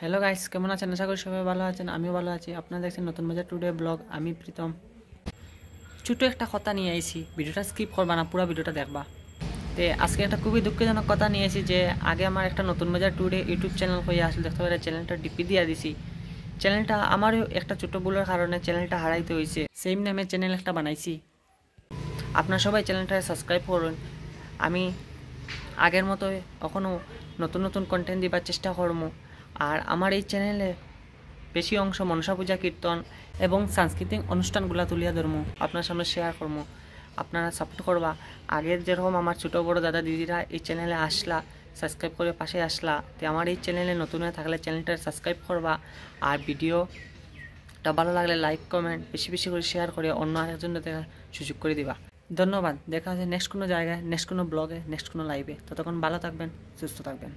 Hello guys, কেমন আছেন? আশা করি সবাই ভালো আছেন। আমিও ভালো আছি। আপনারা দেখছেন নতুন বাজার টুডে ব্লগ। আমি প্রীতম। ছোটো একটা কথা নিয়ে আইছি, ভিডিওটা স্কিপ করবা না, পুরো ভিডিওটা দেখবা। তো আজকে একটা খুবই দুঃখজনক কথা নিয়ে এসেছি যে আগে আমার একটা নতুন বাজার টুডে ইউটিউব চ্যানেল হয়ে আসলে দেখতে পারে চ্যানেলটা ডিপি দিয়ে দিছি। চ্যানেলটা আমারও একটা ছোটো ভুলের কারণে চ্যানেলটা হারাইতে হয়েছে। সেম নামে চ্যানেল একটা বানাইছি। আপনারা সবাই চ্যানেলটা সাবস্ক্রাইব করুন। আমি আগের মতোই এখনও নতুন নতুন কন্টেন্ট দিবার চেষ্টা করবো। আর আমার এই চ্যানেলে বেশি অংশ মনসা পূজা কীর্তন এবং সাংস্কৃতিক অনুষ্ঠানগুলো তুলিয়া ধরমু আপনার সামনে শেয়ার করবো। আপনারা সাপোর্ট করবা। আগের যেরকম আমার ছোটো বড়ো দাদা দিদিরা এই চ্যানেলে আসলা, সাবস্ক্রাইব করে পাশে আসলা, তো আমার এই চ্যানেলে নতুন হয়ে থাকলে চ্যানেলটা সাবস্ক্রাইব করবা। আর ভিডিওটা ভালো লাগলে লাইক কমেন্ট বেশি বেশি করে শেয়ার করে অন্য আরেকজন দেখার সুযোগ করে দিবা। ধন্যবাদ। দেখা হচ্ছে নেক্সট কোনো জায়গায়, নেক্সট কোনো ব্লগে, নেক্সট কোনো লাইভে। ততক্ষণ ভালো থাকবেন, সুস্থ থাকবেন।